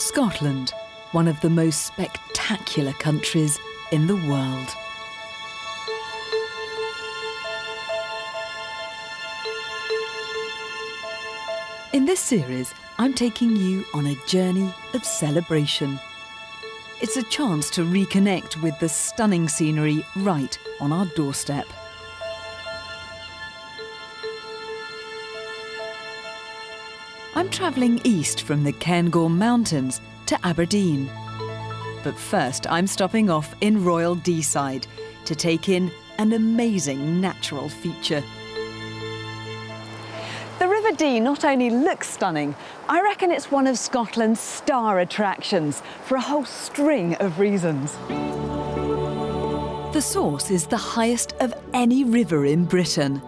Scotland, one of the most spectacular countries in the world. In this series, I'm taking you on a journey of celebration. It's a chance to reconnect with the stunning scenery right on our doorstep. I'm travelling east from the Cairngorms Mountains to Aberdeen. But first, I'm stopping off in Royal Deeside to take in an amazing natural feature. The River Dee not only looks stunning, I reckon it's one of Scotland's star attractions for a whole string of reasons. The source is the highest of any river in Britain.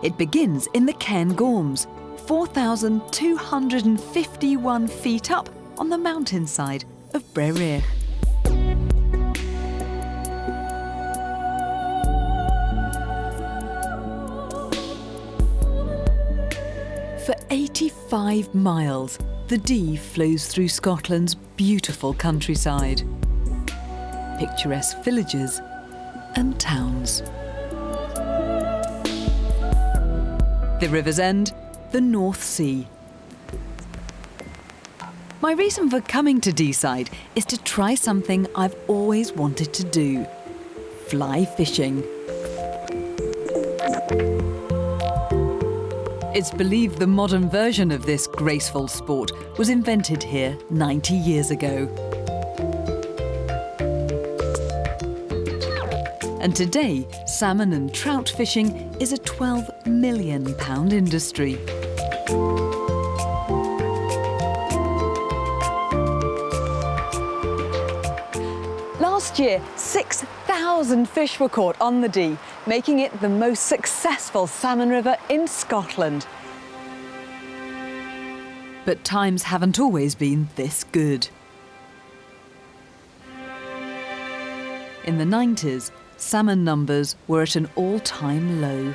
It begins in the Cairngorms, 4,251 feet up on the mountainside of Bell Rock. For 85 miles, the Dee flows through Scotland's beautiful countryside, picturesque villages and towns. The river's end, the North Sea. My reason for coming to Deeside is to try something I've always wanted to do: fly fishing. It's believed the modern version of this graceful sport was invented here 90 years ago. And today, salmon and trout fishing is a £12 million industry. Last year, 6,000 fish were caught on the Dee, making it the most successful salmon river in Scotland. But times haven't always been this good. In the 90s, salmon numbers were at an all-time low.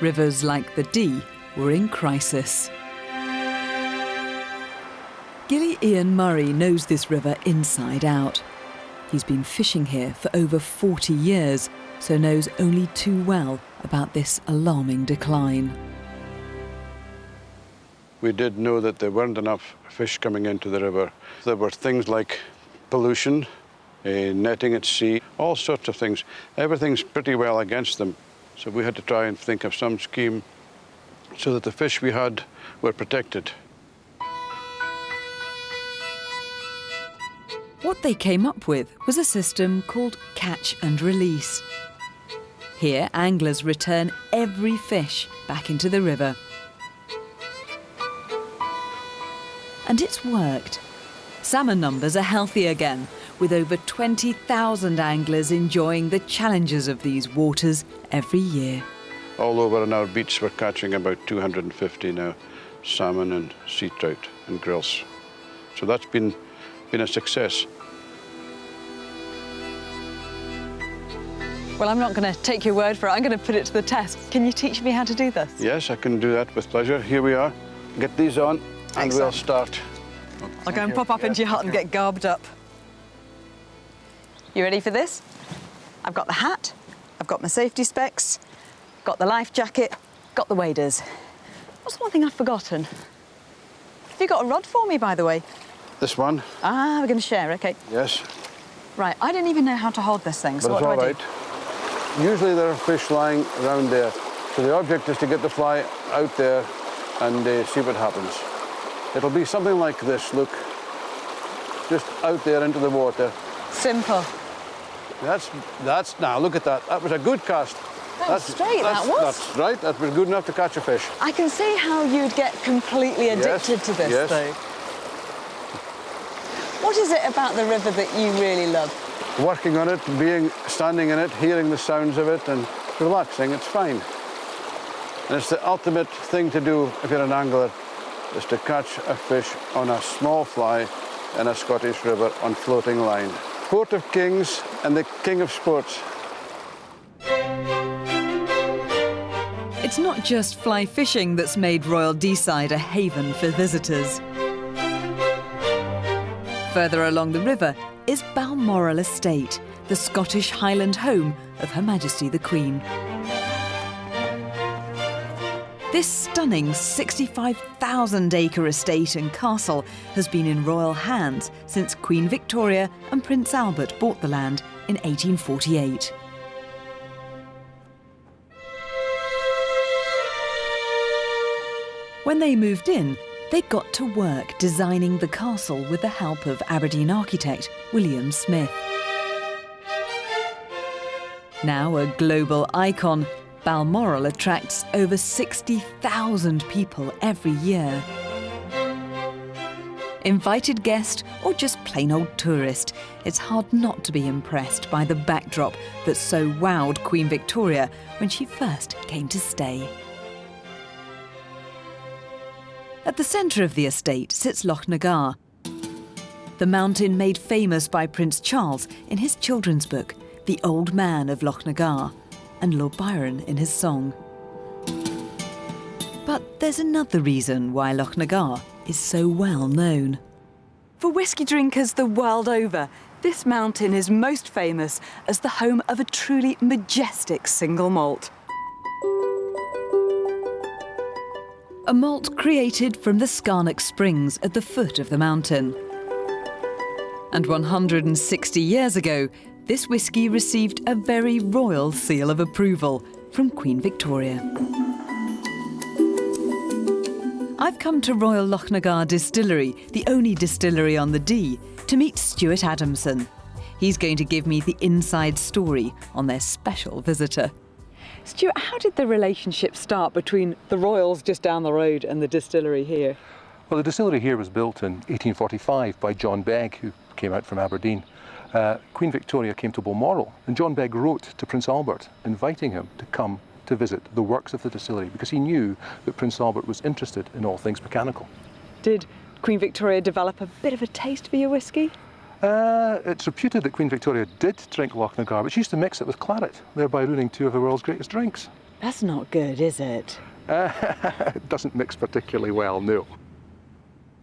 Rivers like the Dee were in crisis. Gilly Ian Murray knows this river inside out. He's been fishing here for over 40 years, so knows only too well about this alarming decline. We did know that there weren't enough fish coming into the river. There were things like pollution, netting at sea, all sorts of things. Everything's pretty well against them. So we had to try and think of some scheme so that the fish we had were protected. What they came up with was a system called catch and release. Here, anglers return every fish back into the river. And it's worked. Salmon numbers are healthy again, with over 20,000 anglers enjoying the challenges of these waters every year. All over on our beach, we're catching about 250 now, salmon and sea trout and grilse. So that's been a success. Well, I'm not going to take your word for it. I'm going to put it to the test. Can you teach me how to do this? Yes, I can do that with pleasure. Here we are. Get these on and we'll start. I'll go and pop up into your hut and get garbed up. You ready for this? I've got the hat, I've got my safety specs, got the life jacket, got the waders. What's one thing I've forgotten? Have you got a rod for me, by the way? This one? Ah, we're going to share, OK. Yes. Right, I don't even know how to hold this thing, so but what it's do all I do? right. Usually there are fish lying around there. So the object is to get the fly out there and see what happens. It'll be something like this, look. Just out there into the water. Simple. That's now, look at that. That was a good cast. That's straight, that was. That's right, that was good enough to catch a fish. I can see how you'd get completely addicted to this, though. What is it about the river that you really love? Working on it, standing in it, hearing the sounds of it and relaxing, it's fine. And it's the ultimate thing to do if you're an angler, is to catch a fish on a small fly in a Scottish river on floating line. Port of Kings and the king of sports. It's not just fly fishing that's made Royal Deeside a haven for visitors. Further along the river is Balmoral Estate, the Scottish Highland home of Her Majesty the Queen. This stunning 65,000-acre estate and castle has been in royal hands since Queen Victoria and Prince Albert bought the land in 1848. When they moved in, they got to work designing the castle with the help of Aberdeen architect William Smith. Now a global icon, Balmoral attracts over 60,000 people every year. Invited guest or just plain old tourist, it's hard not to be impressed by the backdrop that so wowed Queen Victoria when she first came to stay. At the centre of the estate sits Loch Nagar, the mountain made famous by Prince Charles in his children's book, The Old Man of Loch Nagar, and Lord Byron in his song. But there's another reason why Loch Nagar is so well known. For whisky drinkers the world over, this mountain is most famous as the home of a truly majestic single malt. A malt created from the Scarnock Springs at the foot of the mountain. And 160 years ago, this whisky received a very royal seal of approval from Queen Victoria. I've come to Royal Loch Nagar Distillery, the only distillery on the Dee, to meet Stuart Adamson. He's going to give me the inside story on their special visitor. Stuart, how did the relationship start between the Royals just down the road and the distillery here? Well, the distillery here was built in 1845 by John Begg, who came out from Aberdeen. Queen Victoria came to Balmoral, and John Begg wrote to Prince Albert inviting him to come to visit the works of the distillery because he knew that Prince Albert was interested in all things mechanical. Did Queen Victoria develop a bit of a taste for your whisky? It's reputed that Queen Victoria did drink Loch Nagar, but she used to mix it with claret, thereby ruining two of the world's greatest drinks. That's not good, is it? It doesn't mix particularly well, no.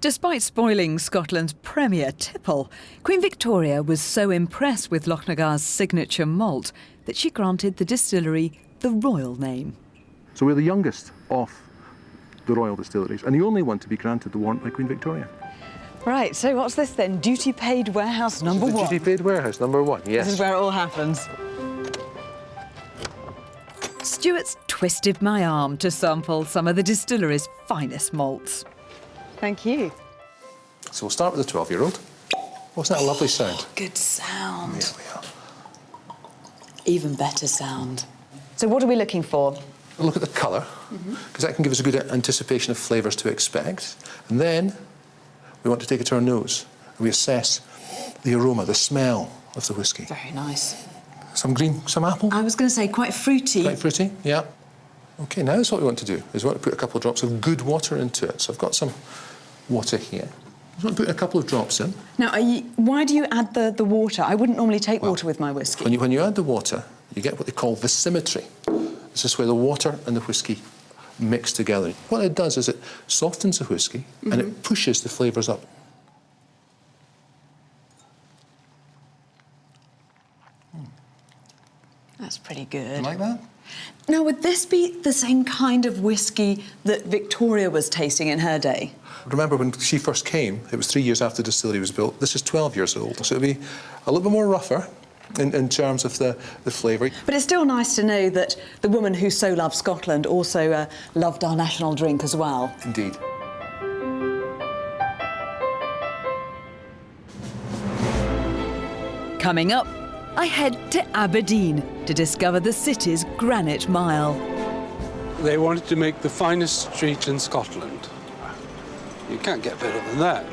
Despite spoiling Scotland's premier tipple, Queen Victoria was so impressed with Loch Nagar's signature malt that she granted the distillery the royal name. So we're the youngest of the royal distilleries, and the only one to be granted the warrant by Queen Victoria. Right, so what's this then? Duty-paid warehouse number one? Duty-paid warehouse number one, yes. This is where it all happens. Stuart's twisted my arm to sample some of the distillery's finest malts. Thank you. So we'll start with the 12-year-old. Wasn't that a lovely sound? Good sound. There we are. Even better sound. So what are we looking for? We'll look at the colour, because that can give us a good anticipation of flavours to expect. And then we want to take it to our nose and we assess the aroma, the smell of the whisky. Very nice. Some green, some apple? I was going to say quite fruity. Quite fruity, yeah. OK, now that's what we want to do, is we want to put a couple of drops of good water into it. So I've got some water here. I want to put a couple of drops in. Now, why do you add the water? I wouldn't normally take water with my whisky. When you add the water, you get what they call viscimity. This is where the water and the whisky mix together. What it does is it softens the whisky and it pushes the flavours up. That's pretty good. You like that? Now, would this be the same kind of whisky that Victoria was tasting in her day? Remember when she first came, it was 3 years after the distillery was built. This is 12 years old, so it'll be a little bit more rougher in terms of the flavour. But it's still nice to know that the woman who so loved Scotland also loved our national drink as well. Indeed. Coming up, I head to Aberdeen to discover the city's granite mile. They wanted to make the finest street in Scotland. You can't get better than that.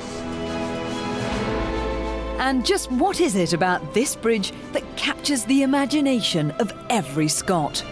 And just what is it about this bridge that captures the imagination of every Scot?